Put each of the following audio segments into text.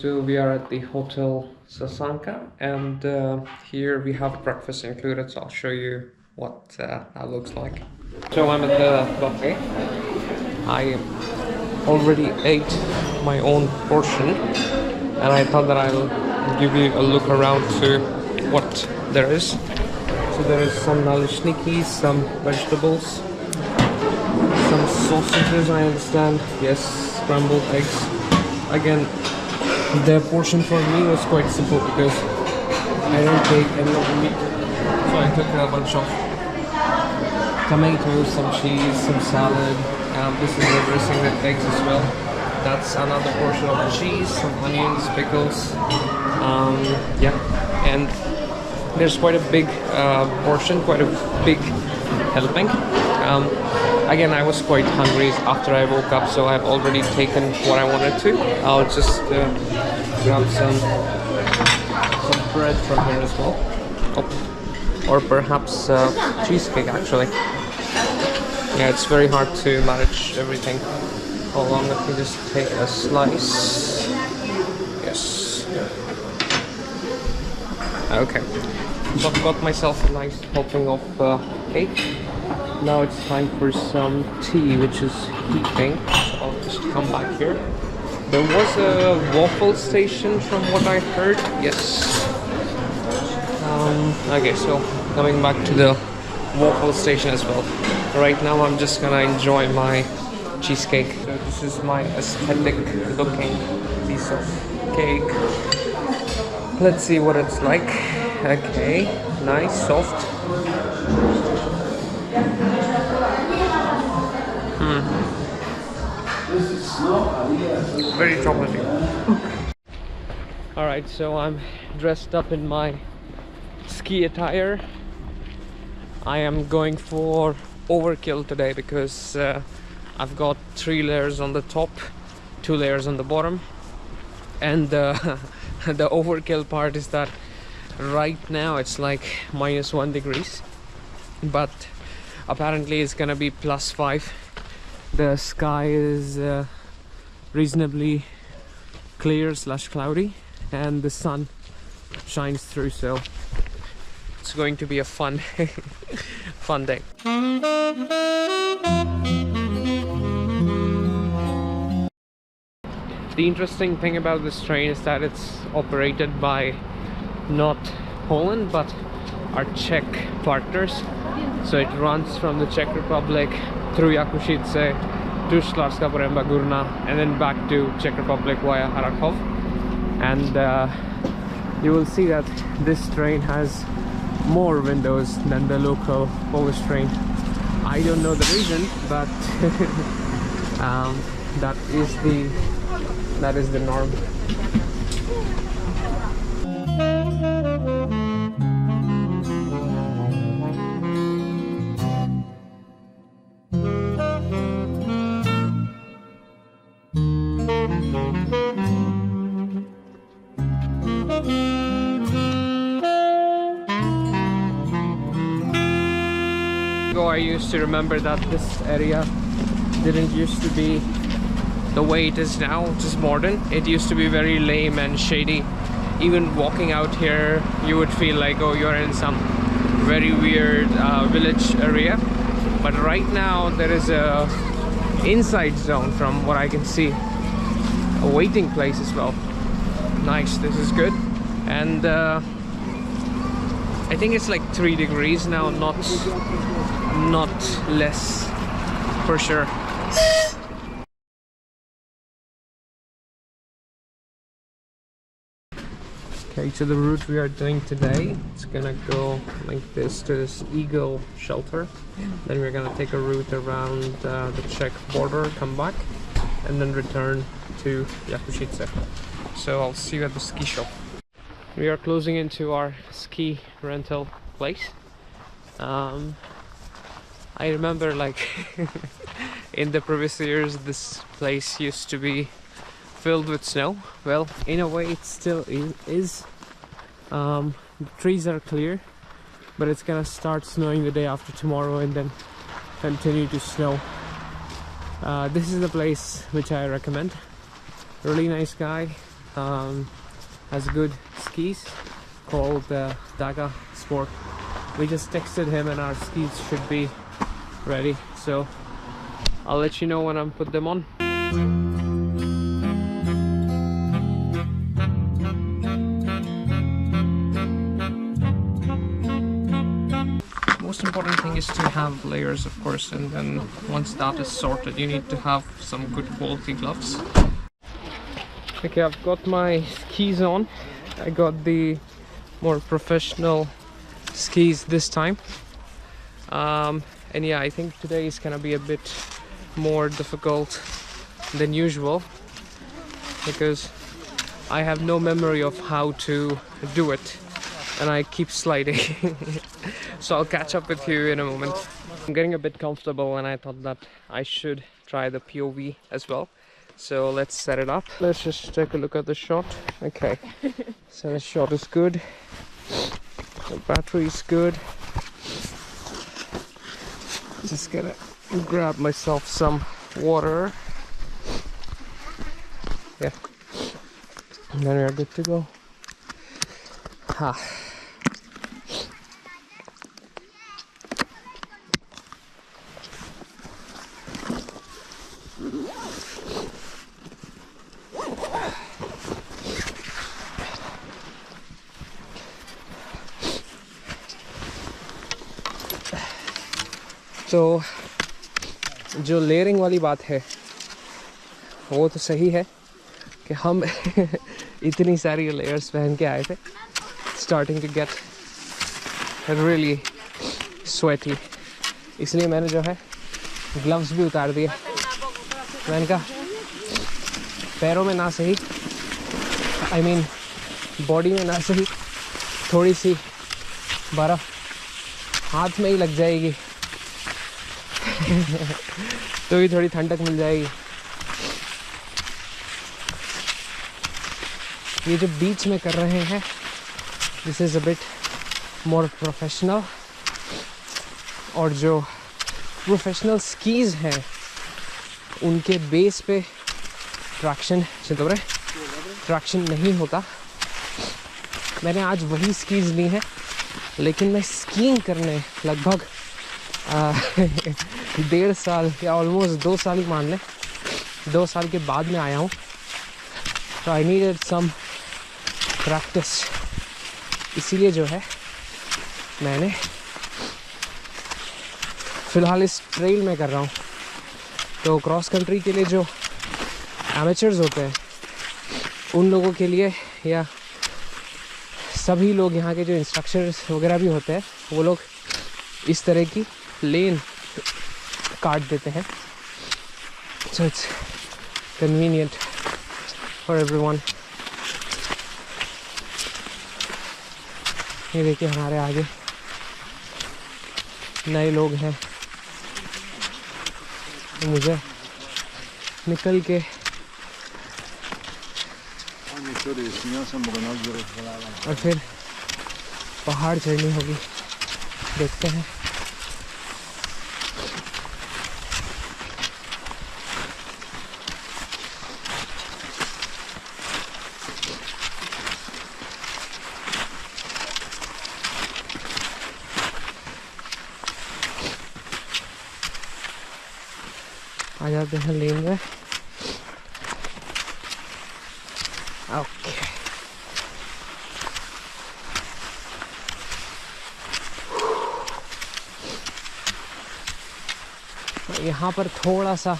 So we are at the Hotel Sasanka, and here we have breakfast included, so I'll show you what that looks like. So I'm at the buffet. I already ate my own portion, and I thought that I'll give you a look around to what there is. So there is some nalishniki, some vegetables, some sausages, I understand, yes, scrambled eggs. Again, the portion for me was quite simple because I don't take any of the meat, so I took a bunch of tomatoes, some cheese, some salad. This is the dressing with eggs as well. That's another portion of the cheese, some onions, pickles. Yeah, and there's quite a big portion, quite a big helping. Again, I was quite hungry after I woke up, so I've already taken what I wanted to. I'll just grab some bread from here as well. Oh. Or perhaps cheesecake, actually. Yeah, it's very hard to manage everything. Hold on, let me just take a slice. Yes. Okay. So I've got myself a nice helping of cake. Now it's time for some tea, which is heating. So I'll just come back here. There was a waffle station from what I heard. Yes. Okay, so coming back to the waffle station as well. Right now I'm just gonna enjoy my cheesecake. So this is my aesthetic looking piece of cake. Let's see what it's like. Okay, nice, soft. Very chocolatey. Alright, so I'm dressed up in my ski attire. I am going for overkill today because I've got 3 layers on the top, 2 layers on the bottom, and the overkill part is that right now it's like -1 degrees, but apparently it's gonna be +5. The sky is reasonably clear / cloudy, and the sun shines through, so it's going to be a fun fun day. The interesting thing about this train is that it's operated by not Poland but our Czech partners. So it runs from the Czech Republic through Jakuszyce to Szklarska Poręba Górna and then back to Czech Republic via Harakov. And you will see that this train has more windows than the local Polish train. I don't know the reason, but that is the norm. I used to remember that this area didn't used to be the way it is now, which is modern. It used to be very lame and shady. Even walking out here, you would feel like, oh, you're in some very weird village area. But right now there is a inside zone, from what I can see, a waiting place as well. Nice, this is good. And I think it's like 3 degrees now, not less, for sure. Okay, so the route we are doing today, it's gonna go like this to this eagle shelter. Then we're gonna take a route around the Czech border, come back, and then return to Jakuszyce. So I'll see you at the ski shop. We are closing into our ski rental place. I remember, like, in the previous years this place used to be filled with snow. Well, in a way it still is. The trees are clear, but it's gonna start snowing the day after tomorrow and then continue to snow. This is the place which I recommend. Really nice guy. has good skis called Daga Sport. We just texted him and our skis should be ready, so I'll let you know when I put them on. Most important thing is to have layers, of course, and then once that is sorted, you need to have some good quality gloves. Okay, I've got my skis on. I got the more professional skis this time, and yeah, I think today is gonna be a bit more difficult than usual because I have no memory of how to do it and I keep sliding. So I'll catch up with you in a moment. I'm getting a bit comfortable and I thought that I should try the POV as well. So let's set it up. Let's just take a look at the shot. Okay, so the shot is good. The battery is good. Just gonna grab myself some water. Yeah, and then we are good to go. Ha. तो जो layering वाली बात है वो तो सही है कि हम इतनी सारी लेयर्स पहन के आए थे, starting to get really sweaty, इसलिए मैंने जो है ग्लव्स भी उतार दिए। मैंने कहा पैरों में ना सही, आई मीन बॉडी में ना सही, थोड़ी सी बर्फ़ हाथ में ही लग जाएगी तो भी थोड़ी ठंडक मिल जाएगी। ये जो बीच में कर रहे हैं, this is a bit more professional, और जो प्रोफेशनल स्कीज़ हैं उनके बेस पे ट्रैक्शन नहीं होता। मैंने आज वही स्कीज़ ली हैं, लेकिन मैं स्कीइंग करने लगभग 1.5 साल या ऑलमोस्ट 2 साल ही मान लें, 2 साल के बाद में आया हूँ। तो आई नीडेड सम प्रैक्टिस, इसीलिए जो है मैंने फ़िलहाल इस ट्रेल में कर रहा हूँ। तो क्रॉस कंट्री के लिए जो एमेचर्स होते हैं उन लोगों के लिए, या सभी लोग यहाँ के जो इंस्ट्रक्टर्स वगैरह भी होते हैं, वो लोग इस तरह की लेन काट देते हैं। So it's convenient for everyone. ये देखिए हमारे आगे नए लोग हैं, मुझे निकल के और फिर पहाड़ चढ़नी होगी, देखते हैं। आ जाते हैं लेन में। ओके, यहाँ पर थोड़ा सा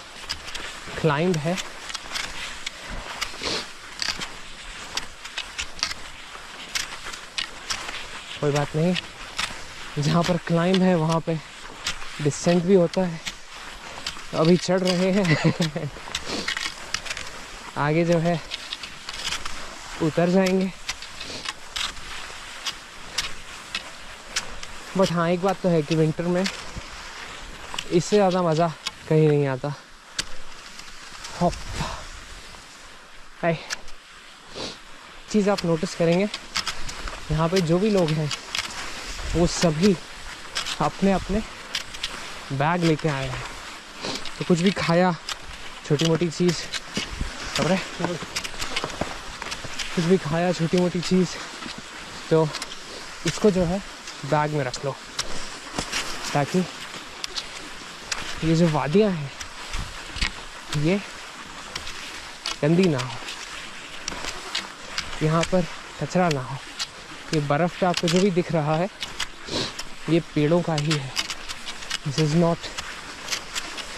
क्लाइंब है, कोई बात नहीं। जहाँ पर क्लाइंब है वहाँ पे डिसेंट भी होता है। अभी चढ़ रहे हैं आगे जो है उतर जाएंगे। बट हाँ, एक बात तो है कि विंटर में इससे ज़्यादा मज़ा कहीं नहीं आता। हॉप चीज़ आप नोटिस करेंगे, यहाँ पे जो भी लोग हैं वो सभी अपने अपने बैग लेके आए हैं। तो कुछ भी खाया, छोटी मोटी चीज़, खबर है, कुछ भी खाया छोटी मोटी चीज़ तो इसको जो है बैग में रख लो, ताकि ये जो वादियाँ हैं ये गंदी ना हो, यहाँ पर कचरा ना हो। ये बर्फ़ पे आपको जो भी दिख रहा है ये पेड़ों का ही है। This is not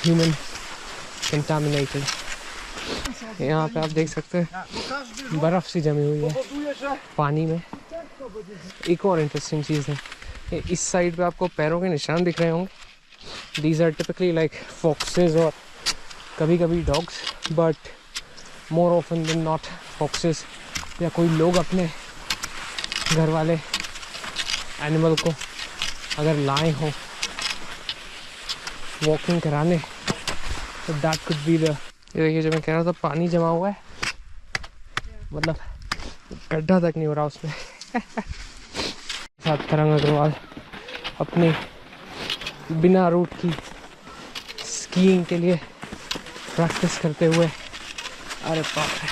human contaminated. यहाँ पे आप देख सकते हैं बर्फ़ सी जमी हुई है पानी में। एक और इंटरेस्टिंग चीज़ है, इस साइड पे आपको पैरों के निशान दिख रहे होंगे। These are typically like foxes और कभी कभी dogs, but more often than not foxes. या कोई लोग अपने घर वाले एनिमल को अगर लाए हों वॉकिंग कराने, तो दैट कुड बी द। ये देखिए जो मैं कह रहा था पानी जमा हुआ है, मतलब गड्ढा तक नहीं हो रहा उसमें। साथ तरंग अग्रवाल अपनी बिना रूट की स्कीइंग के लिए प्रैक्टिस करते हुए। अरे बाप रे,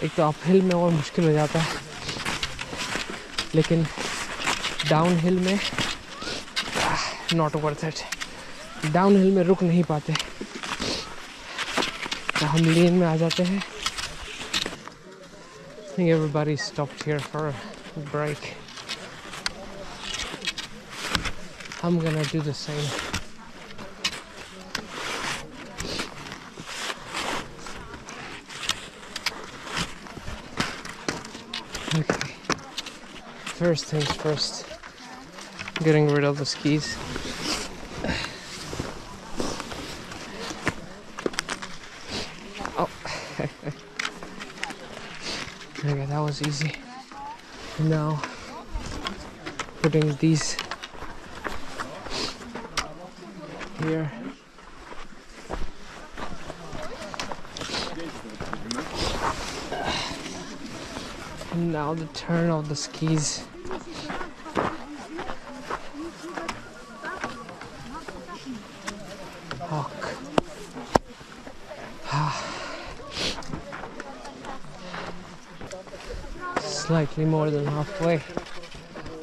एक तो अपहिल में और मुश्किल हो जाता है, लेकिन डाउन हिल में not worth it. Down hill में रुक नहीं पाते, तो हम लेन में आ जाते हैं। I think everybody stopped here for a break. I'm gonna do the same. Okay. First things first. Getting rid of the skis. Oh. Okay, that was easy. Now putting these here. And now the turn of the skis. Hawk. Slightly more than halfway.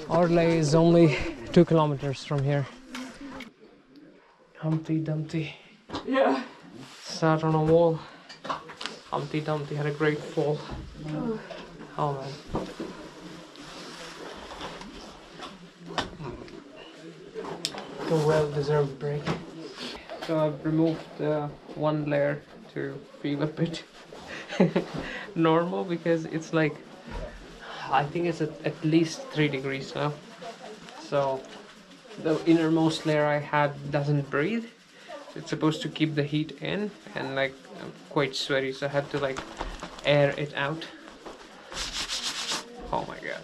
Orley is only 2 kilometers from here. Humpty Dumpty. Yeah. Sat on a wall. Humpty Dumpty had a great fall. Oh man. A well-deserved break. So I've removed one layer to feel a bit normal, because it's like, I think it's at least 3 degrees now. So the innermost layer I had doesn't breathe. It's supposed to keep the heat in, and like I'm quite sweaty, so I had to like air it out. Oh my god.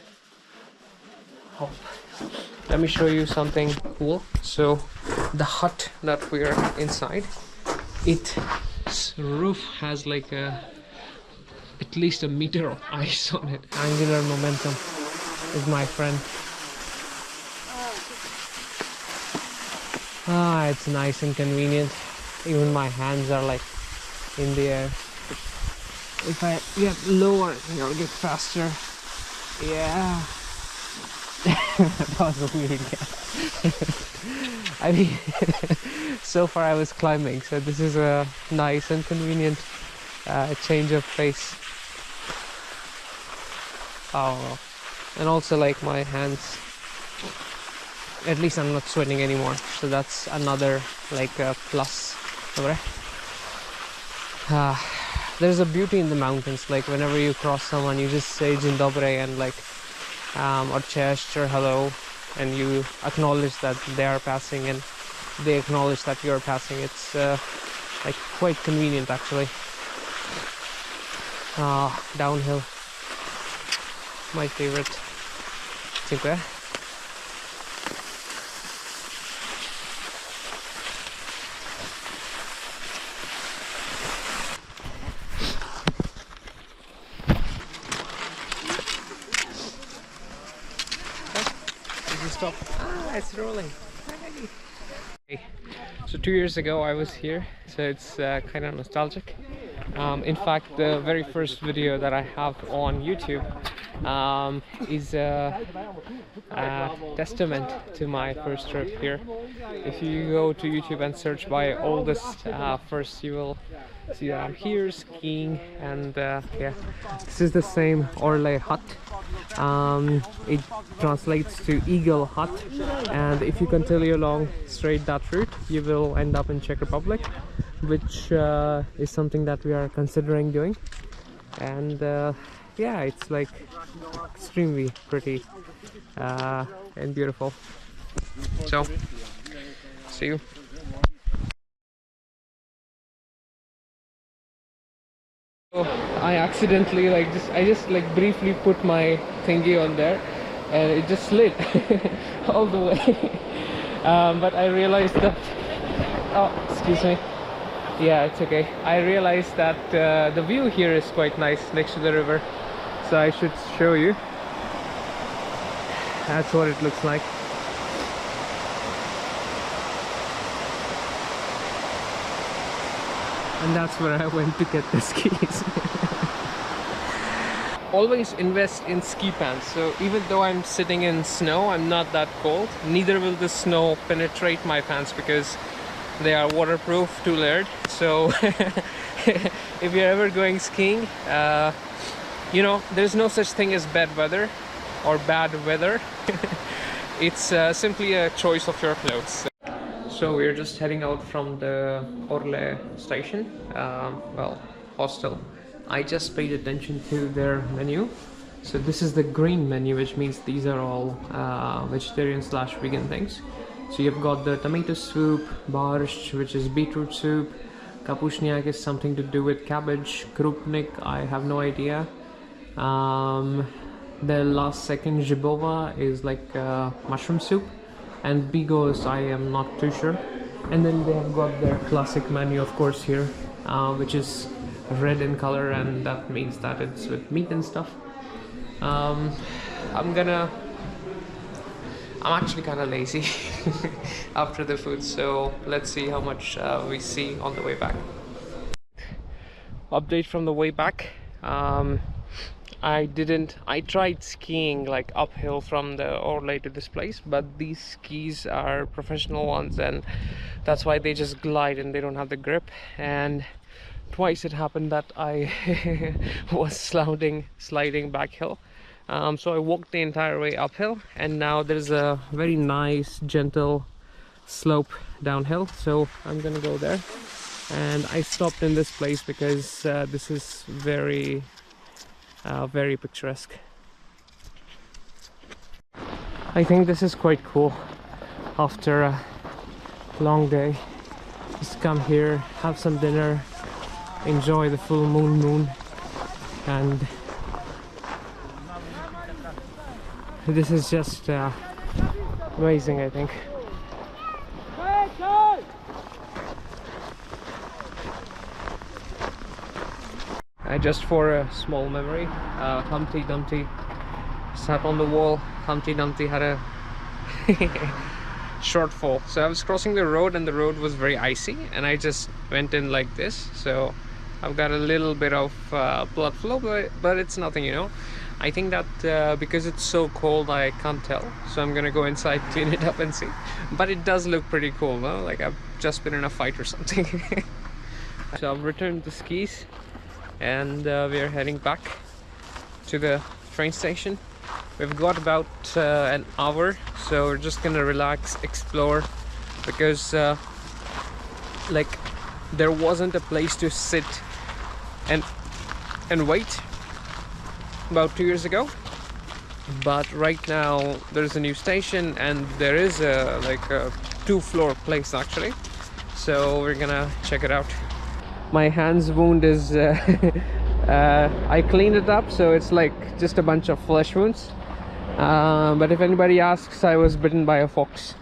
Oh. Let me show you something cool. So the hut that we're inside, its roof has like at least a meter of ice on it. Angular momentum is my friend. It's nice and convenient. Even my hands are like in the air. If I get lower, I think I'll get faster. Yeah. That was a weird guess. I mean, so far I was climbing, so this is a nice and convenient change of pace. Oh, and also like my hands, at least I'm not sweating anymore, so that's another like plus. There's a beauty in the mountains, like whenever you cross someone you just say Dzień dobry and like or cześć or hello, and you acknowledge that they are passing and they acknowledge that you're passing. It's like quite convenient actually. Downhill, my favorite. Dziękuję. Stop. It's rolling. Okay. So 2 years ago I was here, so it's kind of nostalgic. In fact, the very first video that I have on YouTube is a testament to my first trip here. If you go to YouTube and search by oldest first, you will see that I'm here skiing, and yeah, this is the same Orle hut. It translates to eagle hut, and if you continue along straight that route, you will end up in Czech Republic, which is something that we are considering doing. And yeah, it's like extremely pretty and beautiful. So see you. I accidentally I just briefly put my thingy on there and it just slid all the way. But I realized that, oh, excuse me, yeah, it's okay. I realized that the view here is quite nice next to the river, so I should show you. That's what it looks like. And that's where I went to get the skis. Always invest in ski pants, so even though I'm sitting in snow, I'm not that cold. Neither will the snow penetrate my pants because they are waterproof, 2-layered. So if you're ever going skiing, you know, there's no such thing as bad weather or bad weather. It's simply a choice of your clothes. So we're just heading out from the Orle station, well, hostel. I just paid attention to their menu. So this is the green menu, which means these are all vegetarian/vegan things. So you've got the tomato soup, borscht, which is beetroot soup, kapuśniak is something to do with cabbage, krupnik, I have no idea. The last second zhibova is like mushroom soup, and bigos I am not too sure. And then they have got their classic menu, of course, here, which is red in color, and that means that it's with meat and stuff. I'm actually kind of lazy after the food, so let's see how much we see on the way back. Update from the way back. I tried skiing like uphill from the Orle to this place, but these skis are professional ones, and that's why they just glide and they don't have the grip. And twice it happened that I was sliding back hill. So I walked the entire way uphill, and now there's a very nice gentle slope downhill, so I'm gonna go there. And I stopped in this place because this is very picturesque. I think this is quite cool after a long day. Just come here, have some dinner, enjoy the full moon, and this is just amazing, I think. Just for a small memory, Humpty Dumpty sat on the wall. Humpty Dumpty had a shortfall, so I was crossing the road and the road was very icy, and I just went in like this, so I've got a little bit of blood flow, but it's nothing, you know. I think that because it's so cold I can't tell, so I'm gonna go inside, clean it up and see. But it does look pretty cool, no? Like I've just been in a fight or something. So I've returned the skis, and we are heading back to the train station. We've got about an hour, so we're just gonna relax, explore, because like there wasn't a place to sit and wait about 2 years ago, but right now there's a new station, and there is a like a 2-floor place actually, so we're gonna check it out. My hand's wound is I cleaned it up, so it's like just a bunch of flesh wounds, but if anybody asks, I was bitten by a fox.